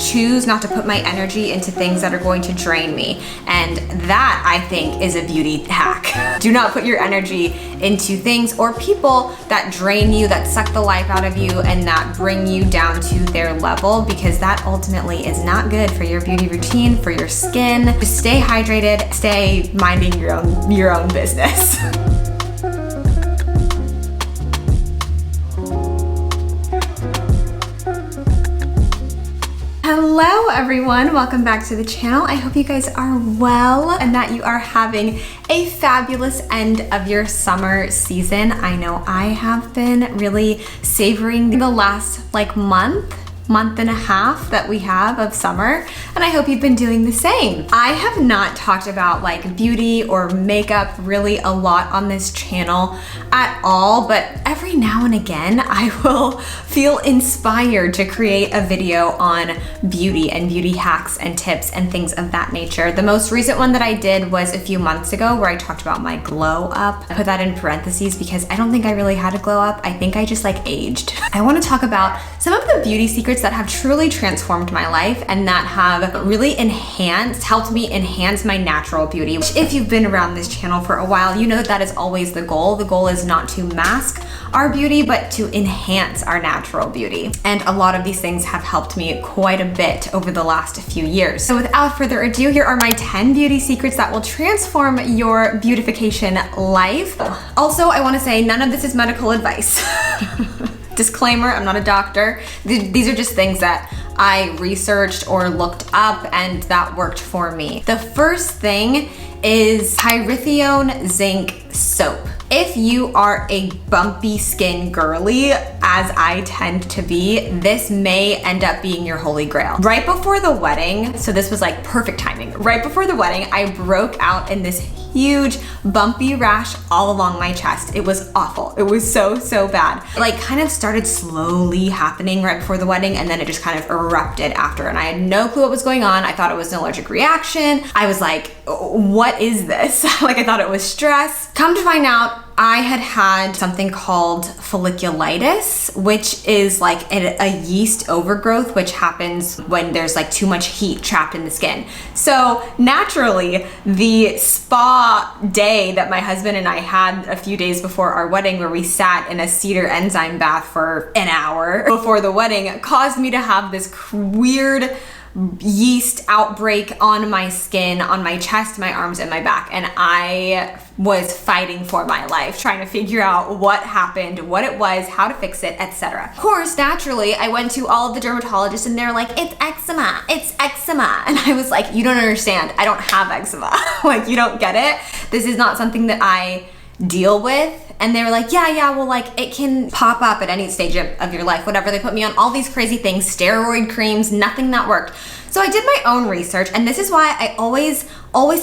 choose not to put my energy into things that are going to drain me. And that, I think, is a beauty hack. Do not put your energy into things or people that drain you, that suck the life out of you, and that bring you down to their level, because that ultimately is not good for your beauty routine, for your skin. Just stay hydrated, stay minding your own business. Hello everyone, welcome back to the channel. I hope you guys are well and that you are having a fabulous end of your summer season. I know I have been really savoring the last month and a half that we have of summer, and I hope you've been doing the same. I have not talked about like beauty or makeup really a lot on this channel at all, but every now and again I will feel inspired to create a video on beauty and beauty hacks and tips and things of that nature. The most recent one that I did was a few months ago where I talked about my glow up. I put that in parentheses because I don't think I really had a glow up. I think I just like aged. I want to talk about some of the beauty secrets that have truly transformed my life and that have really helped me enhance my natural beauty. Which, if you've been around this channel for a while, you know that is always the goal. The goal is not to mask our beauty, but to enhance our natural beauty. And a lot of these things have helped me quite a bit over the last few years. So without further ado, here are my 10 beauty secrets that will transform your beautification life. Also, I want to say none of this is medical advice. Disclaimer, I'm not a doctor. These are just things that I researched or looked up and that worked for me. The first thing is Hydrate zinc soap. If you are a bumpy skin girly, as I tend to be, this may end up being your holy grail. Right before the wedding, so this was like perfect timing. Right before the wedding, I broke out in this huge bumpy rash all along my chest. It was awful. It was so bad. It like kind of started slowly happening right before the wedding, and then it just kind of erupted after, and I had no clue what was going on. I thought it was an allergic reaction. I was like, what is this? Like I thought it was stress. Come to find out, I had something called folliculitis, which is like a yeast overgrowth, which happens when there's like too much heat trapped in the skin. So naturally, the spa day that my husband and I had a few days before our wedding, where we sat in a cedar enzyme bath for an hour before the wedding, caused me to have this weird yeast outbreak on my skin, on my chest, my arms, and my back. And I was fighting for my life, trying to figure out what happened, what it was, how to fix it, etc. Of course, naturally, I went to all of the dermatologists and they're like, it's eczema, it's eczema. And I was like, you don't understand. I don't have eczema. Like, you don't get it. This is not something that I deal with. And they were like, yeah, well, like it can pop up at any stage of your life, whatever. They put me on all these crazy things, steroid creams, nothing that worked. So I did my own research, and this is why I always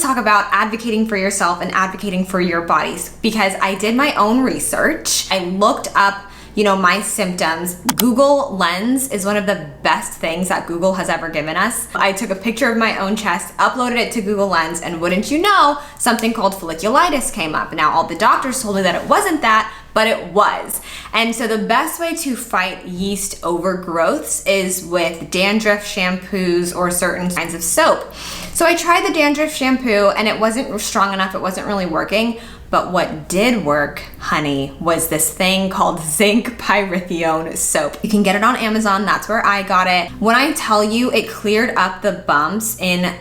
talk about advocating for yourself and advocating for your bodies, because I did my own research. I looked up, my symptoms. Google Lens is one of the best things that Google has ever given us. I took a picture of my own chest, uploaded it to Google Lens, and wouldn't you know, something called folliculitis came up. Now, all the doctors told me that it wasn't that, but it was. And so the best way to fight yeast overgrowths is with dandruff shampoos or certain kinds of soap. So I tried the dandruff shampoo and it wasn't strong enough, it wasn't really working. But what did work, honey, was this thing called zinc pyrithione soap. You can get it on Amazon, that's where I got it. When I tell you it cleared up the bumps in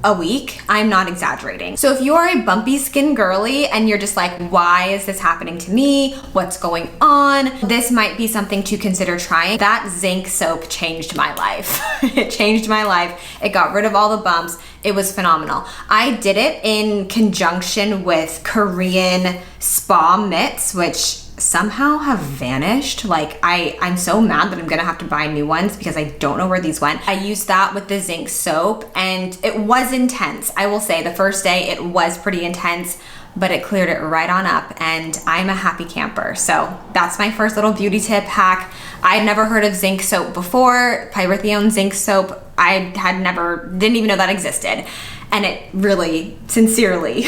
a week, I'm not exaggerating. So if you are a bumpy skin girly and you're just like, why is this happening to me? What's going on? This might be something to consider trying. That zinc soap changed my life. It changed my life. It got rid of all the bumps. It was phenomenal. I did it in conjunction with Korean spa mitts, which somehow have vanished. Like I'm so mad that I'm gonna have to buy new ones because I don't know where these went. I used that with the zinc soap and it was intense. I will say the first day it was pretty intense, but it cleared it right on up and I'm a happy camper. So that's my first little beauty tip hack. I had never heard of zinc soap before, pyrithione zinc soap. I didn't even know that existed. And it really, sincerely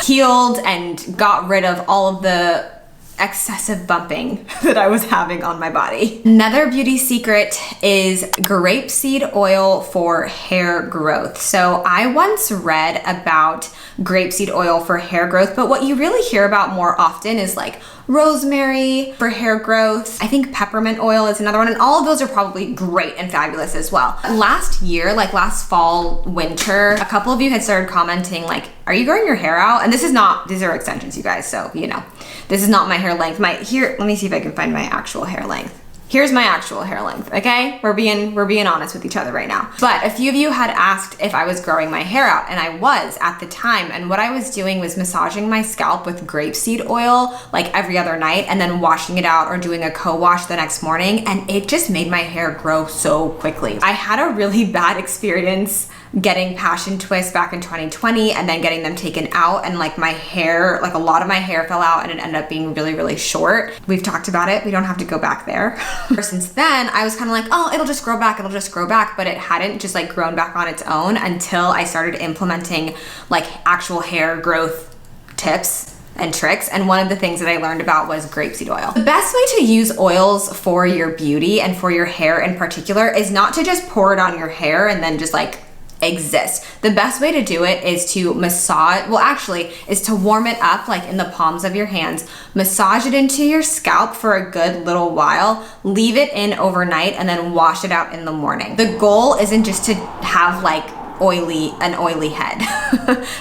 healed and got rid of all of the excessive bumping that I was having on my body. Another beauty secret is grapeseed oil for hair growth. So I once read about grapeseed oil for hair growth, but what you really hear about more often is like rosemary for hair growth. I think peppermint oil is another one, and all of those are probably great and fabulous as well. Last year, like last fall, winter, a couple of you had started commenting like, are you growing your hair out? And these are extensions, you guys, so you know, this is not my hair length. Let me see if I can find my actual hair length. Here's my actual hair length, okay? We're being honest with each other right now. But a few of you had asked if I was growing my hair out, and I was at the time. And what I was doing was massaging my scalp with grapeseed oil like every other night, and then washing it out or doing a co-wash the next morning. And it just made my hair grow so quickly. I had a really bad experience getting passion twists back in 2020 and then getting them taken out, and like my hair, like a lot of my hair fell out and it ended up being really, really short. We've talked about it. We don't have to go back there. Since then, I was kind of like, oh, it'll just grow back, but it hadn't just like grown back on its own until I started implementing like actual hair growth tips and tricks. And one of the things that I learned about was grapeseed oil. The best way to use oils for your beauty and for your hair in particular is not to just pour it on your hair and then just like exist. The best way to do it is to is to warm it up like in the palms of your hands, massage it into your scalp for a good little while, leave it in overnight, and then wash it out in the morning. The goal isn't just to have like an oily head.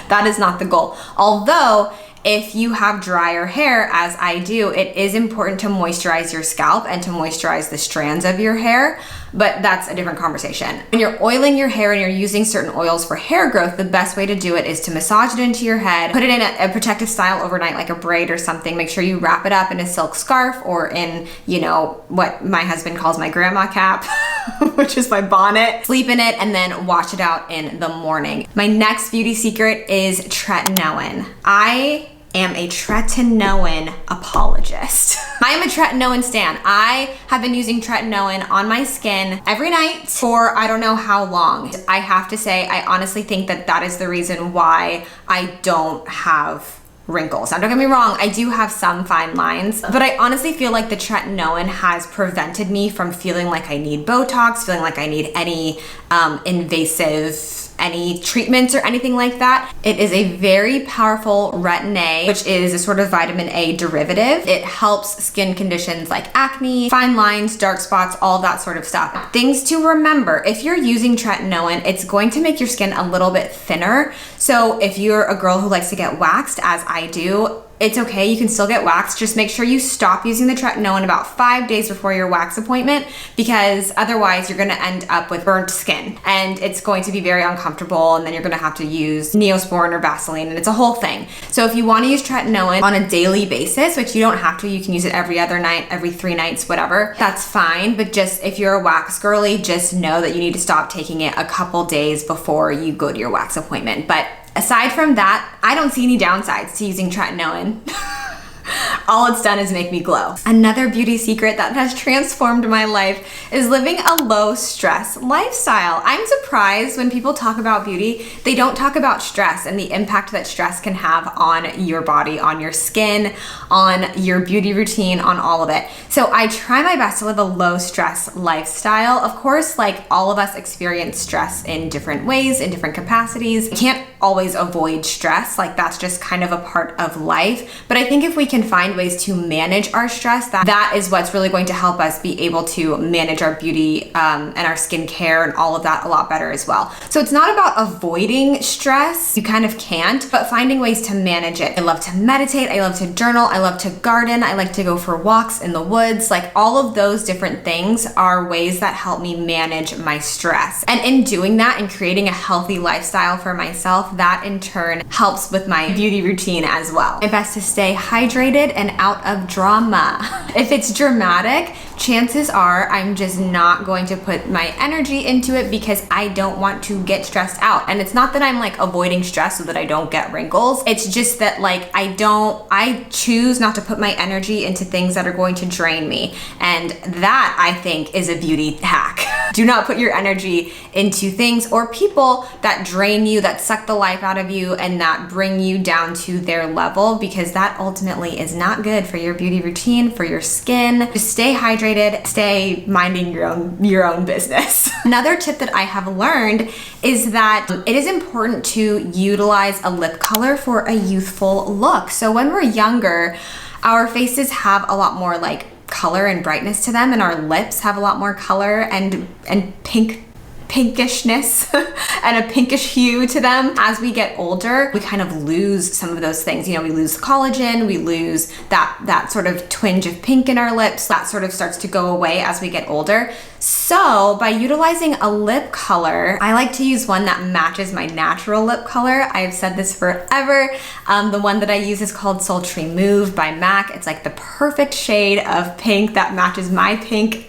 That is not the goal. Although if you have drier hair, as I do, it is important to moisturize your scalp and to moisturize the strands of your hair, but that's a different conversation. When you're oiling your hair and you're using certain oils for hair growth, the best way to do it is to massage it into your head, put it in a protective style overnight, like a braid or something. Make sure you wrap it up in a silk scarf or in, you know, what my husband calls my grandma cap, which is my bonnet. Sleep in it and then wash it out in the morning. My next beauty secret is tretinoin. I am a tretinoin apologist. I am a tretinoin stan. I have been using tretinoin on my skin every night for I don't know how long. I have to say, I honestly think that that is the reason why I don't have wrinkles. Now, don't get me wrong, I do have some fine lines, but I honestly feel like the tretinoin has prevented me from feeling like I need Botox, feeling like I need any any treatments or anything like that. It is a very powerful retin A, which is a sort of vitamin A derivative. It helps skin conditions like acne, fine lines, dark spots, all that sort of stuff. Things to remember, if you're using tretinoin, it's going to make your skin a little bit thinner. So if you're a girl who likes to get waxed, as I do, it's okay, you can still get waxed. Just make sure you stop using the tretinoin about 5 days before your wax appointment, because otherwise you're gonna end up with burnt skin and it's going to be very uncomfortable, and then you're gonna have to use Neosporin or Vaseline, and it's a whole thing. So if you wanna use tretinoin on a daily basis, which you don't have to, you can use it every other night, every 3 nights, whatever, that's fine. But just if you're a wax girly, just know that you need to stop taking it a couple days before you go to your wax appointment. But aside from that, I don't see any downsides to using tretinoin. All it's done is make me glow. Another beauty secret that has transformed my life is living a low stress lifestyle. I'm surprised when people talk about beauty, they don't talk about stress and the impact that stress can have on your body, on your skin, on your beauty routine, on all of it. So I try my best to live a low stress lifestyle. Of course, like all of us experience stress in different ways, in different capacities. You can't always avoid stress, like that's just kind of a part of life. But I think if we can find ways to manage our stress, that is what's really going to help us be able to manage our beauty and our skincare and all of that a lot better as well. So it's not about avoiding stress, you kind of can't, but finding ways to manage it. I love to meditate, I love to journal, I love to garden, I like to go for walks in the woods. Like all of those different things are ways that help me manage my stress. And in doing that and creating a healthy lifestyle for myself, that in turn helps with my beauty routine as well. My best to stay hydrated and out of drama. If it's dramatic, chances are I'm just not going to put my energy into it because I don't want to get stressed out. And it's not that I'm like avoiding stress so that I don't get wrinkles. It's just that like I choose not to put my energy into things that are going to drain me. And that I think is a beauty hack. Do not put your energy into things or people that drain you, that suck the life out of you, and that bring you down to their level, because that ultimately is not good for your beauty routine, for your skin. Just stay hydrated, stay minding your own business. Another tip that I have learned is that it is important to utilize a lip color for a youthful look. So when we're younger, our faces have a lot more like color and brightness to them, and our lips have a lot more color and pinkishness and a pinkish hue to them. As we get older, we kind of lose some of those things. You know, we lose collagen, we lose that sort of twinge of pink in our lips. That sort of starts to go away as we get older. So by utilizing a lip color, I like to use one that matches my natural lip color. I've said this forever. The one that I use is called Sultry Mauve by MAC. It's like the perfect shade of pink that matches my pink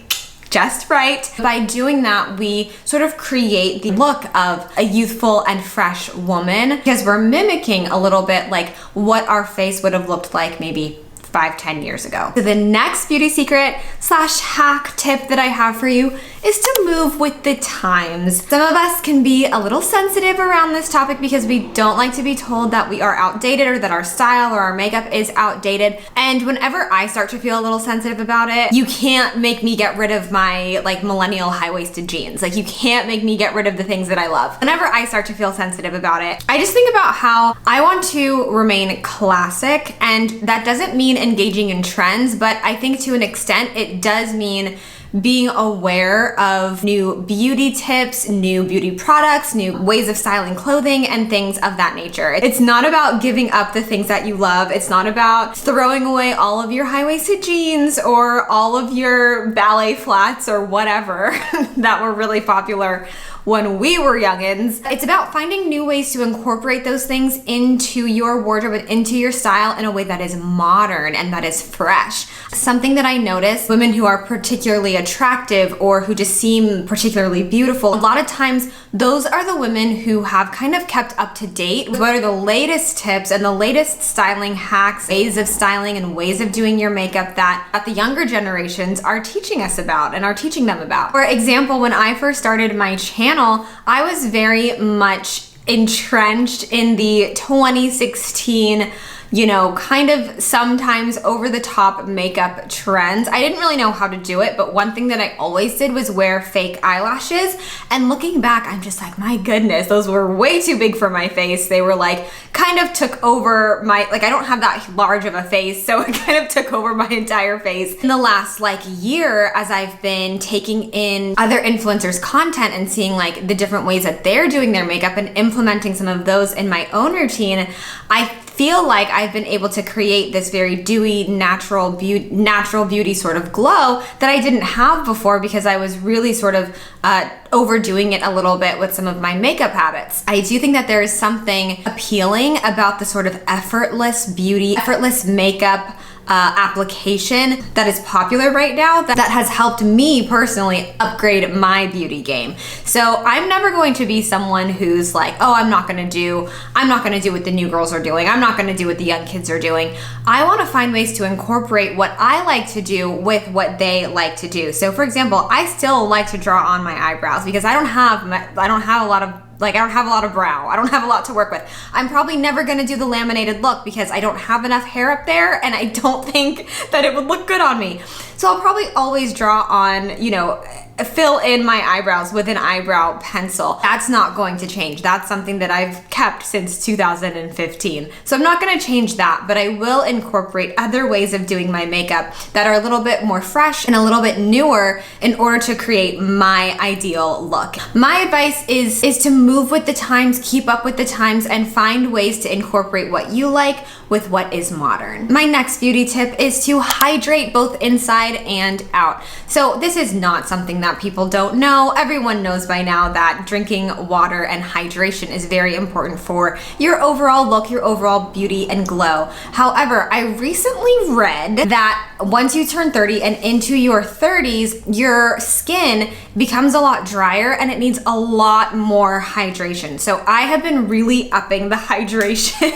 just right. By doing that, we sort of create the look of a youthful and fresh woman, because we're mimicking a little bit like what our face would have looked like maybe 5-10 years ago. So the next beauty secret / hack tip that I have for you is to move with the times. Some of us can be a little sensitive around this topic because we don't like to be told that we are outdated or that our style or our makeup is outdated. And whenever I start to feel a little sensitive about it, you can't make me get rid of my like millennial high-waisted jeans. Like you can't make me get rid of the things that I love. Whenever I start to feel sensitive about it, I just think about how I want to remain classic, and that doesn't mean engaging in trends, but I think to an extent it does mean being aware of new beauty tips, new beauty products, new ways of styling clothing, and things of that nature. It's not about giving up the things that you love. It's not about throwing away all of your high-waisted jeans or all of your ballet flats or whatever that were really popular when we were youngins. It's about finding new ways to incorporate those things into your wardrobe and into your style in a way that is modern and that is fresh. Something that I notice, women who are particularly attractive or who just seem particularly beautiful, a lot of times those are the women who have kind of kept up to date with what are the latest tips and the latest styling hacks, ways of styling and ways of doing your makeup that the younger generations are teaching us about and are teaching them about. For example, when I first started my channel, I was very much entrenched in the 2016, you know, kind of sometimes over the top makeup trends. I didn't really know how to do it, but one thing that I always did was wear fake eyelashes. And looking back, I'm just like, my goodness, those were way too big for my face. They were like, kind of took over my, like I don't have that large of a face, so it kind of took over my entire face. In the last like year, as I've been taking in other influencers' content and seeing like the different ways that they're doing their makeup and implementing some of those in my own routine, I feel like I've been able to create this very dewy, natural beauty sort of glow that I didn't have before because I was really sort of overdoing it a little bit with some of my makeup habits. I do think that there is something appealing about the sort of effortless beauty, effortless makeup application that is popular right now that has helped me personally upgrade my beauty game. So I'm never going to be someone who's like, oh, I'm not gonna do what the new girls are doing. I'm not gonna do what the young kids are doing. I wanna find ways to incorporate what I like to do with what they like to do. So for example, I still like to draw on my eyebrows because I don't have a lot of brow. I don't have a lot to work with. I'm probably never gonna do the laminated look because I don't have enough hair up there and I don't think that it would look good on me. So I'll probably always draw on, you know, fill in my eyebrows with an eyebrow pencil. That's not going to change. That's something that I've kept since 2015. So I'm not gonna change that, but I will incorporate other ways of doing my makeup that are a little bit more fresh and a little bit newer in order to create my ideal look. My advice is to move with the times, keep up with the times, and find ways to incorporate what you like with what is modern. My next beauty tip is to hydrate both inside and out. So this is not something that people don't know. Everyone knows by now that drinking water and hydration is very important for your overall look, your overall beauty and glow. However, I recently read that once you turn 30 and into your 30s, your skin becomes a lot drier and it needs a lot more hydration. So I have been really upping the hydration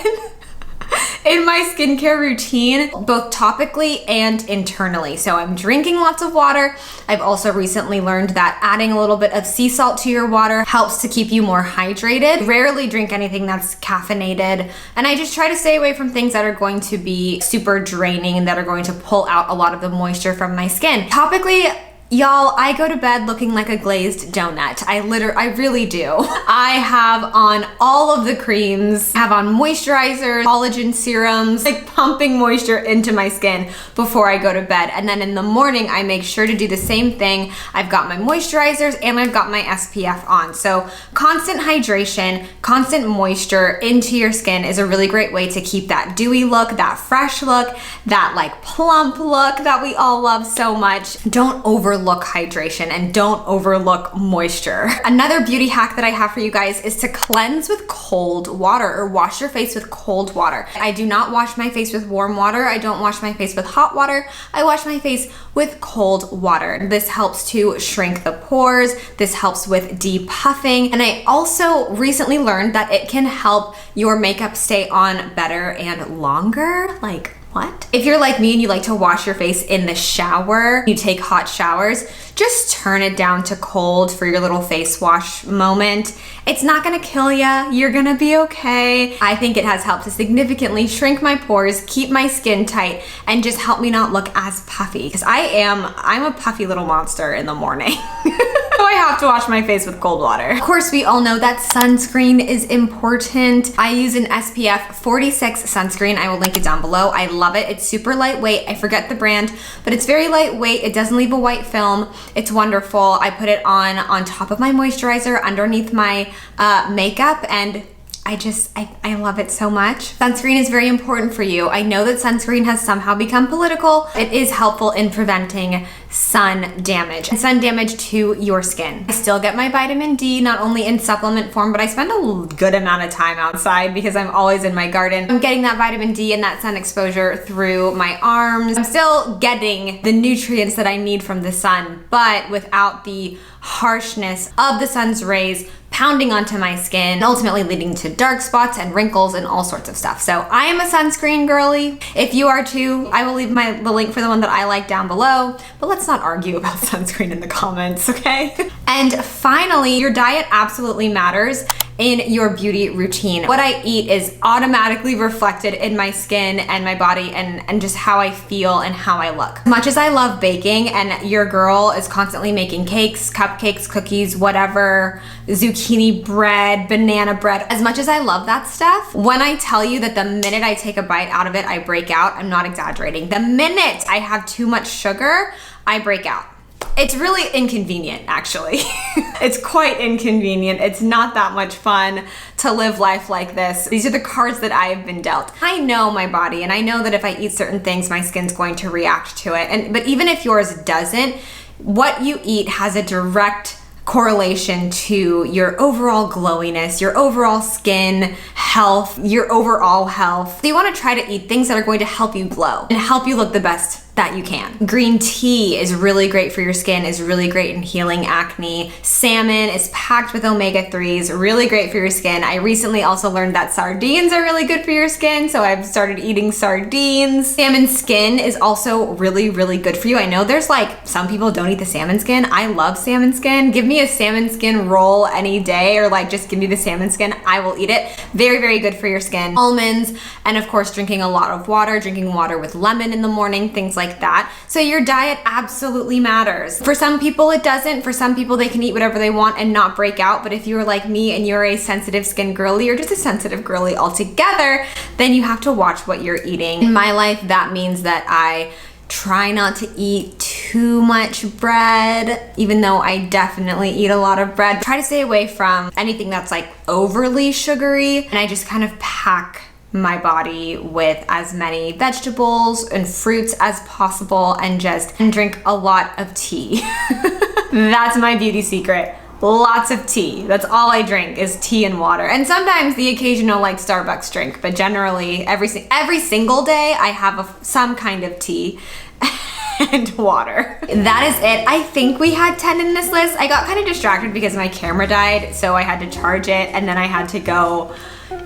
in my skincare routine, both topically and internally. So I'm drinking lots of water. I've also recently learned that adding a little bit of sea salt to your water helps to keep you more hydrated. Rarely drink anything that's caffeinated, and I just try to stay away from things that are going to be super draining and that are going to pull out a lot of the moisture from my skin. Topically, y'all, I go to bed looking like a glazed donut. I really do. I have on all of the creams, have on moisturizers, collagen serums, like pumping moisture into my skin before I go to bed. And then in the morning, I make sure to do the same thing. I've got my moisturizers and I've got my SPF on. So constant hydration, constant moisture into your skin is a really great way to keep that dewy look, that fresh look, that like plump look that we all love so much. Don't overlook hydration and don't overlook moisture. Another beauty hack that I have for you guys is to cleanse with cold water or wash your face with cold water. I do not wash my face with warm water. I don't wash my face with hot water. I wash my face with cold water. This helps to shrink the pores. This helps with depuffing. And I also recently learned that it can help your makeup stay on better and longer. Like, what? If you're like me and you like to wash your face in the shower, you take hot showers, just turn it down to cold for your little face wash moment. It's not gonna kill ya. You're gonna be okay. I think it has helped to significantly shrink my pores, keep my skin tight, and just help me not look as puffy. Because I'm a puffy little monster in the morning. So I have to wash my face with cold water. Of course, we all know that sunscreen is important. I use an SPF 46 sunscreen. I will link it down below. I love it. It's super lightweight. I forget the brand, but it's very lightweight. It doesn't leave a white film. It's wonderful. I put it on top of my moisturizer, underneath my makeup, and I love it so much. Sunscreen is very important for you. I know that sunscreen has somehow become political. It is helpful in preventing sun damage to your skin. I still get my vitamin D, not only in supplement form, but I spend a good amount of time outside because I'm always in my garden. I'm getting that vitamin D and that sun exposure through my arms. I'm still getting the nutrients that I need from the sun, but without the harshness of the sun's rays pounding onto my skin, ultimately leading to dark spots and wrinkles and all sorts of stuff. So I am a sunscreen girly. If you are too, I will leave the link for the one that I like down below, but let's not argue about sunscreen in the comments, okay? And finally, your diet absolutely matters in your beauty routine. What I eat is automatically reflected in my skin and my body and just how I feel and how I look. As much as I love baking, and your girl is constantly making cakes, cupcakes, cookies, whatever, zucchini bread, banana bread, as much as I love that stuff, when I tell you that the minute I take a bite out of it, I break out, I'm not exaggerating. The minute I have too much sugar, I break out. It's really inconvenient, actually. It's quite inconvenient. It's not that much fun to live life like this. These are the cards that I have been dealt. I know my body, and I know that if I eat certain things, my skin's going to react to it. But even if yours doesn't, what you eat has a direct correlation to your overall glowiness, your overall skin health, your overall health. So you want to try to eat things that are going to help you glow and help you look the best that you can. Green tea is really great for your skin, is really great in healing acne. Salmon is packed with omega-3s, really great for your skin. I recently also learned that sardines are really good for your skin, so I've started eating sardines. Salmon skin is also really, really good for you. I know there's like, some people don't eat the salmon skin. I love salmon skin. Give me a salmon skin roll any day, or like just give me the salmon skin, I will eat it. Very, very good for your skin. Almonds, and of course drinking a lot of water, drinking water with lemon in the morning, things like that. So your diet absolutely matters. For some people it doesn't. For some people they can eat whatever they want and not break out. But if you're like me and you're a sensitive skin girly, or just a sensitive girly altogether, then you have to watch what you're eating. In my life, that means that I try not to eat too much bread, even though I definitely eat a lot of bread. Try to stay away from anything that's like overly sugary, and I just kind of pack my body with as many vegetables and fruits as possible, and drink a lot of tea. That's my beauty secret. Lots of tea. That's all I drink is tea and water. And sometimes the occasional like Starbucks drink, but generally every single day I have some kind of tea and water. That is it. I think we had 10 in this list. I got kind of distracted because my camera died, so I had to charge it, and then I had to go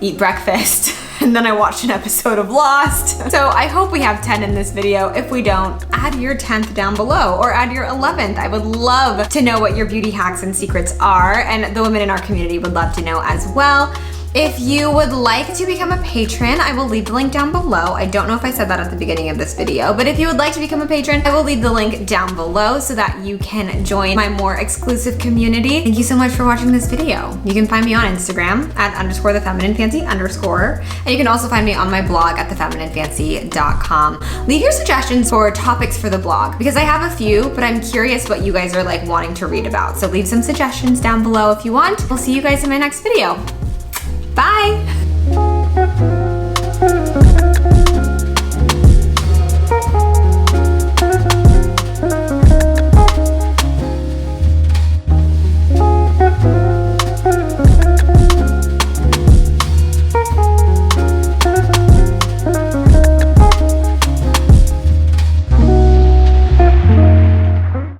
eat breakfast. and then I watched an episode of Lost. So I hope we have 10 in this video. If we don't, add your 10th down below or add your 11th. I would love to know what your beauty hacks and secrets are, and the women in our community would love to know as well. If you would like to become a patron, I will leave the link down below. I don't know if I said that at the beginning of this video, but if you would like to become a patron, I will leave the link down below so that you can join my more exclusive community. Thank you so much for watching this video. You can find me on Instagram at _thefemininefancy_, and you can also find me on my blog at thefemininefancy.com. Leave your suggestions for topics for the blog, because I have a few, but I'm curious what you guys are like wanting to read about. So leave some suggestions down below if you want. We'll see you guys in my next video. Bye!